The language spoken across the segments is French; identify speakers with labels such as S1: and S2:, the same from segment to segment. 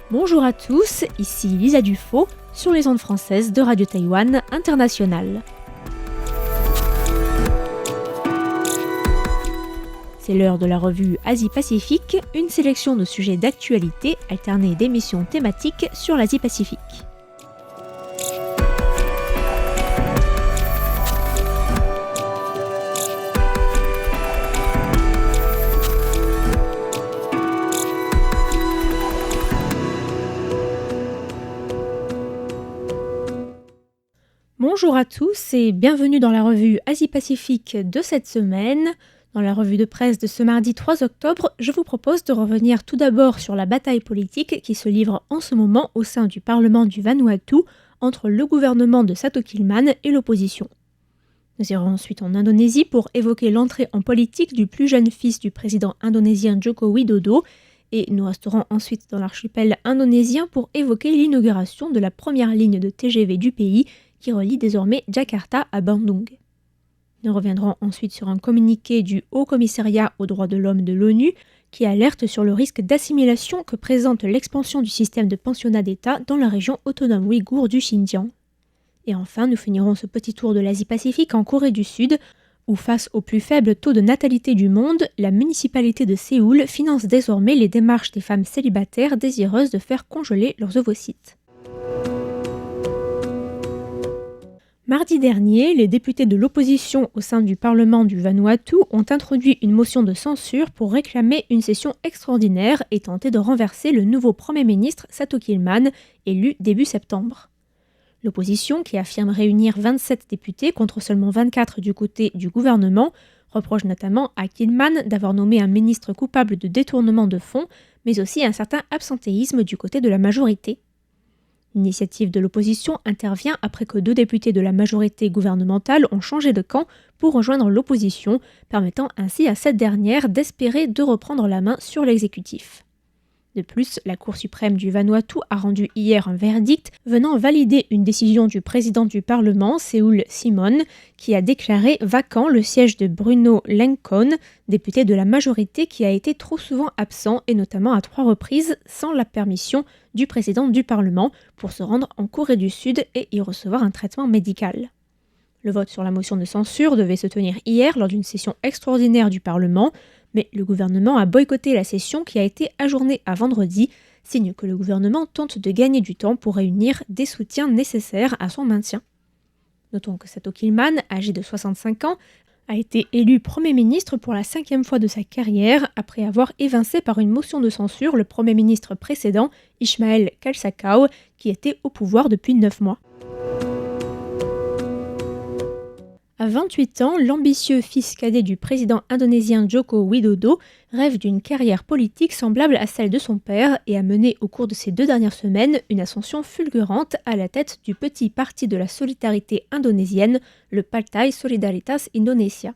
S1: Bonjour à tous, ici Lisa Dufaux sur les ondes françaises de Radio Taïwan International. C'est l'heure de la revue Asie-Pacifique, une sélection de sujets d'actualité alternée d'émissions thématiques sur l'Asie-Pacifique. Bonjour à tous et bienvenue dans la revue Asie-Pacifique de cette semaine. Dans la revue de presse de ce mardi 3 octobre, je vous propose de revenir tout d'abord sur la bataille politique qui se livre en ce moment au sein du Parlement du Vanuatu entre le gouvernement de Satu Kilman et l'opposition. Nous irons ensuite en Indonésie pour évoquer l'entrée en politique du plus jeune fils du président indonésien Joko Widodo et nous resterons ensuite dans l'archipel indonésien pour évoquer l'inauguration de la première ligne de TGV du pays qui relie désormais Jakarta à Bandung. Nous reviendrons ensuite sur un communiqué du Haut Commissariat aux droits de l'homme de l'ONU qui alerte sur le risque d'assimilation que présente l'expansion du système de pensionnat d'État dans la région autonome ouïghour du Xinjiang. Et enfin, nous finirons ce petit tour de l'Asie-Pacifique en Corée du Sud, où face au plus faible taux de natalité du monde, la municipalité de Séoul finance désormais les démarches des femmes célibataires désireuses de faire congeler leurs ovocytes. Mardi dernier, les députés de l'opposition au sein du Parlement du Vanuatu ont introduit une motion de censure pour réclamer une session extraordinaire et tenter de renverser le nouveau Premier ministre Satu Kilman, élu début septembre. L'opposition, qui affirme réunir 27 députés contre seulement 24 du côté du gouvernement, reproche notamment à Kilman d'avoir nommé un ministre coupable de détournement de fonds, mais aussi un certain absentéisme du côté de la majorité. L'initiative de l'opposition intervient après que 2 députés de la majorité gouvernementale ont changé de camp pour rejoindre l'opposition, permettant ainsi à cette dernière d'espérer de reprendre la main sur l'exécutif. De plus, la Cour suprême du Vanuatu a rendu hier un verdict venant valider une décision du président du Parlement, Seoul Simon, qui a déclaré vacant le siège de Bruno Lenkon, député de la majorité qui a été trop souvent absent et notamment à 3 reprises sans la permission du président du Parlement pour se rendre en Corée du Sud et y recevoir un traitement médical. Le vote sur la motion de censure devait se tenir hier lors d'une session extraordinaire du Parlement, mais le gouvernement a boycotté la session qui a été ajournée à vendredi, signe que le gouvernement tente de gagner du temps pour réunir des soutiens nécessaires à son maintien. Notons que Satu Kilman, âgé de 65 ans, a été élu Premier ministre pour la 5e fois de sa carrière après avoir évincé par une motion de censure le Premier ministre précédent, Ismail Kalsakau, qui était au pouvoir depuis 9 mois. À 28 ans, l'ambitieux fils cadet du président indonésien Joko Widodo rêve d'une carrière politique semblable à celle de son père et a mené au cours de ces 2 dernières semaines une ascension fulgurante à la tête du petit parti de la solidarité indonésienne, le Partai Solidaritas Indonesia.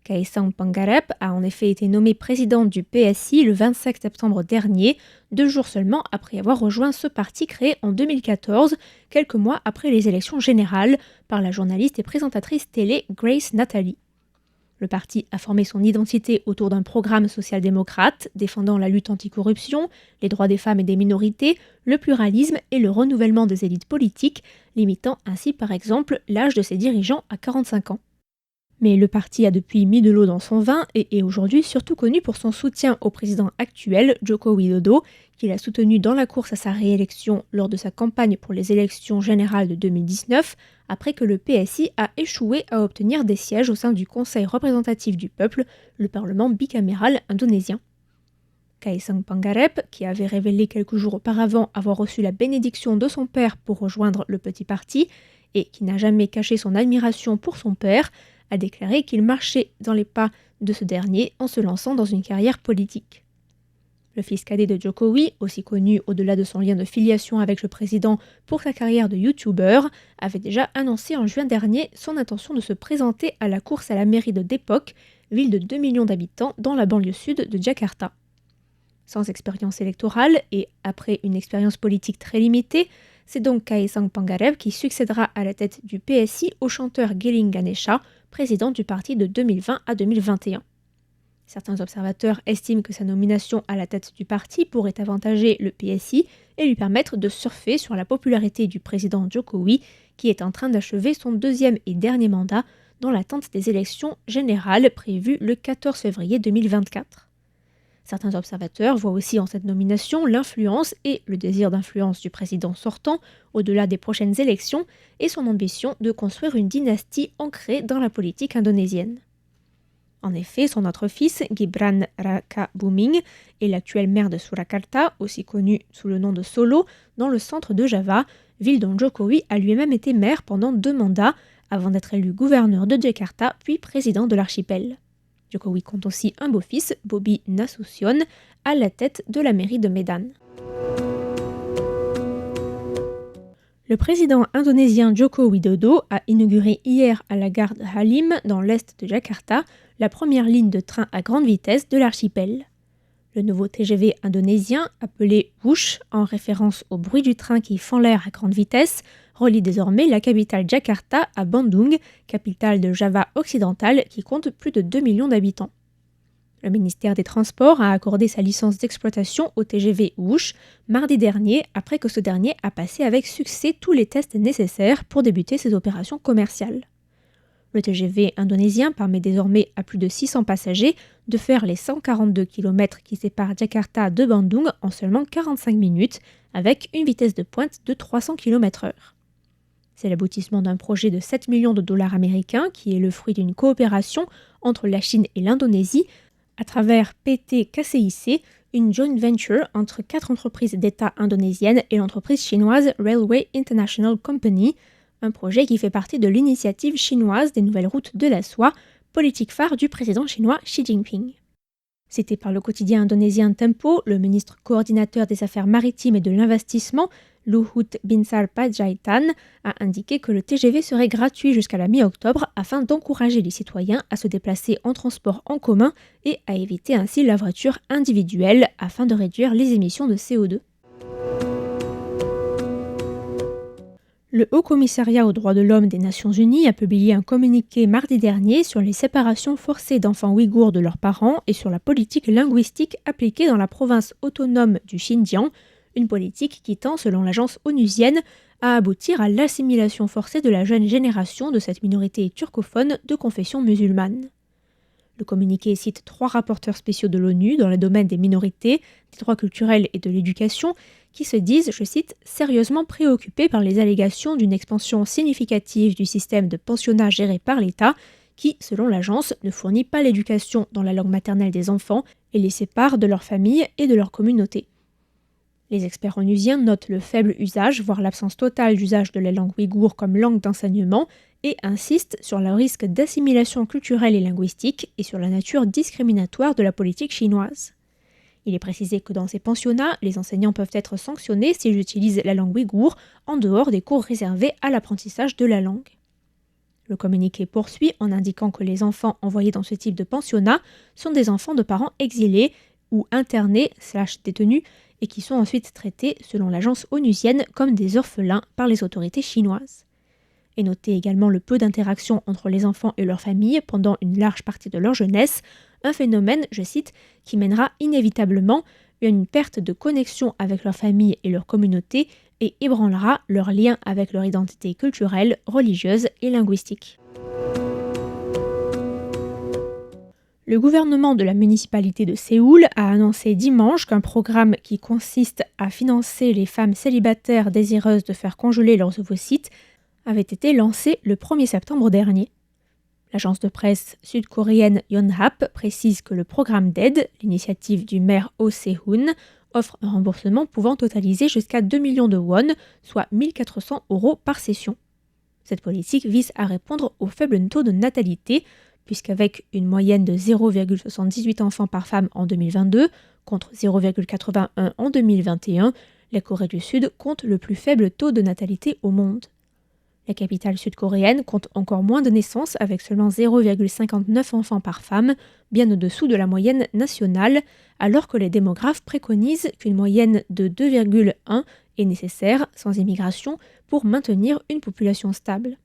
S1: Kaesang Pangarep a en effet été nommé président du PSI le 25 septembre dernier, 2 jours seulement après avoir rejoint ce parti créé en 2014, quelques mois après les élections générales, par la journaliste et présentatrice télé Grace Nathalie. Le parti a formé son identité autour d'un programme social-démocrate défendant la lutte anticorruption, les droits des femmes et des minorités, le pluralisme et le renouvellement des élites politiques, limitant ainsi par exemple l'âge de ses dirigeants à 45 ans. Mais le parti a depuis mis de l'eau dans son vin et est aujourd'hui surtout connu pour son soutien au président actuel, Joko Widodo, qu'il a soutenu dans la course à sa réélection lors de sa campagne pour les élections générales de 2019, après que le PSI a échoué à obtenir des sièges au sein du Conseil représentatif du peuple, le Parlement bicaméral indonésien. Kaesang Pangarep, qui avait révélé quelques jours auparavant avoir reçu la bénédiction de son père pour rejoindre le petit parti, et qui n'a jamais caché son admiration pour son père, a déclaré qu'il marchait dans les pas de ce dernier en se lançant dans une carrière politique. Le fils cadet de Jokowi, aussi connu au-delà de son lien de filiation avec le président pour sa carrière de youtubeur, avait déjà annoncé en juin dernier son intention de se présenter à la course à la mairie de Depok, ville de 2 millions d'habitants dans la banlieue sud de Jakarta. Sans expérience électorale et après une expérience politique très limitée, c'est donc Kaesang Pangarep qui succédera à la tête du PSI au chanteur Giring Ganesha, président du parti de 2020 à 2021. Certains observateurs estiment que sa nomination à la tête du parti pourrait avantager le PSI et lui permettre de surfer sur la popularité du président Jokowi, qui est en train d'achever son deuxième et dernier mandat dans l'attente des élections générales prévues le 14 février 2024. Certains observateurs voient aussi en cette nomination l'influence et le désir d'influence du président sortant au-delà des prochaines élections et son ambition de construire une dynastie ancrée dans la politique indonésienne. En effet, son autre fils, Gibran Rakabuming, est l'actuel maire de Surakarta, aussi connu sous le nom de Solo, dans le centre de Java, ville dont Jokowi a lui-même été maire pendant 2 mandats, avant d'être élu gouverneur de Jakarta puis président de l'archipel. Jokowi compte aussi un beau-fils, Bobi Nasution, à la tête de la mairie de Medan. Le président indonésien Joko Widodo a inauguré hier à la gare de Halim, dans l'est de Jakarta, la première ligne de train à grande vitesse de l'archipel. Le nouveau TGV indonésien, appelé Wush, en référence au bruit du train qui fend l'air à grande vitesse, relie désormais la capitale Jakarta à Bandung, capitale de Java occidentale qui compte plus de 2 millions d'habitants. Le ministère des Transports a accordé sa licence d'exploitation au TGV Wush mardi dernier, après que ce dernier a passé avec succès tous les tests nécessaires pour débuter ses opérations commerciales. Le TGV indonésien permet désormais à plus de 600 passagers de faire les 142 km qui séparent Jakarta de Bandung en seulement 45 minutes, avec une vitesse de pointe de 300 km/h. C'est l'aboutissement d'un projet de 7 millions de dollars américains qui est le fruit d'une coopération entre la Chine et l'Indonésie à travers PT KCIC, une joint venture entre 4 entreprises d'État indonésiennes et l'entreprise chinoise Railway International Company, un projet qui fait partie de l'initiative chinoise des nouvelles routes de la soie, politique phare du président chinois Xi Jinping. Cité par le quotidien indonésien Tempo, le ministre coordinateur des affaires maritimes et de l'investissement, Luhut Binsar Panjaitan, a indiqué que le TGV serait gratuit jusqu'à la mi-octobre afin d'encourager les citoyens à se déplacer en transport en commun et à éviter ainsi la voiture individuelle afin de réduire les émissions de CO2. Le Haut-Commissariat aux droits de l'homme des Nations Unies a publié un communiqué mardi dernier sur les séparations forcées d'enfants ouïghours de leurs parents et sur la politique linguistique appliquée dans la province autonome du Xinjiang, une politique qui tend, selon l'agence onusienne, à aboutir à l'assimilation forcée de la jeune génération de cette minorité turcophone de confession musulmane. Le communiqué cite 3 rapporteurs spéciaux de l'ONU dans le domaine des minorités, des droits culturels et de l'éducation, qui se disent, je cite, « sérieusement préoccupés par les allégations d'une expansion significative du système de pensionnat géré par l'État, qui, selon l'agence, ne fournit pas l'éducation dans la langue maternelle des enfants et les sépare de leur famille et de leur communauté. » Les experts onusiens notent le faible usage, voire l'absence totale d'usage de la langue ouïghour comme langue d'enseignement, et insistent sur le risque d'assimilation culturelle et linguistique et sur la nature discriminatoire de la politique chinoise. Il est précisé que dans ces pensionnats, les enseignants peuvent être sanctionnés s'ils utilisent la langue ouïghour en dehors des cours réservés à l'apprentissage de la langue. Le communiqué poursuit en indiquant que les enfants envoyés dans ce type de pensionnat sont des enfants de parents exilés ou internés/détenus et qui sont ensuite traités, selon l'agence onusienne, comme des orphelins par les autorités chinoises. Et notez également le peu d'interaction entre les enfants et leurs familles pendant une large partie de leur jeunesse, un phénomène, je cite, qui mènera inévitablement à une perte de connexion avec leur famille et leur communauté et ébranlera leur lien avec leur identité culturelle, religieuse et linguistique. Le gouvernement de la municipalité de Séoul a annoncé dimanche qu'un programme qui consiste à financer les femmes célibataires désireuses de faire congeler leurs ovocytes avait été lancé le 1er septembre dernier. L'agence de presse sud-coréenne Yonhap précise que le programme d'aide, l'initiative du maire Oh Se-hoon, offre un remboursement pouvant totaliser jusqu'à 2 millions de won, soit 1 400 € par session. Cette politique vise à répondre au faible taux de natalité, puisqu'avec une moyenne de 0,78 enfants par femme en 2022, contre 0,81 en 2021, la Corée du Sud compte le plus faible taux de natalité au monde. La capitale sud-coréenne compte encore moins de naissances avec seulement 0,59 enfants par femme, bien au-dessous de la moyenne nationale, alors que les démographes préconisent qu'une moyenne de 2,1 est nécessaire, sans immigration, pour maintenir une population stable.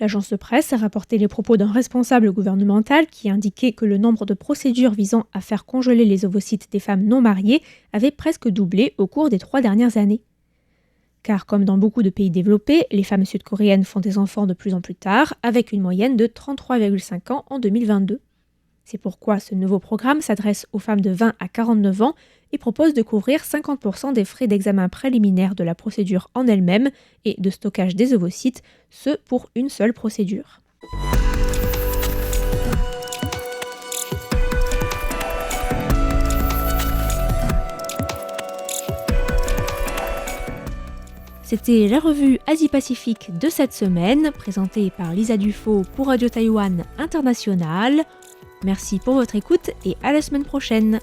S1: L'agence de presse a rapporté les propos d'un responsable gouvernemental qui indiquait que le nombre de procédures visant à faire congeler les ovocytes des femmes non mariées avait presque doublé au cours des 3 dernières années. Car comme dans beaucoup de pays développés, les femmes sud-coréennes font des enfants de plus en plus tard, avec une moyenne de 33,5 ans en 2022. C'est pourquoi ce nouveau programme s'adresse aux femmes de 20 à 49 ans et propose de couvrir 50% des frais d'examen préliminaire de la procédure en elle-même et de stockage des ovocytes, ce pour une seule procédure. C'était la revue Asie-Pacifique de cette semaine, présentée par Lisa Dufaux pour Radio Taïwan International. Merci pour votre écoute et à la semaine prochaine.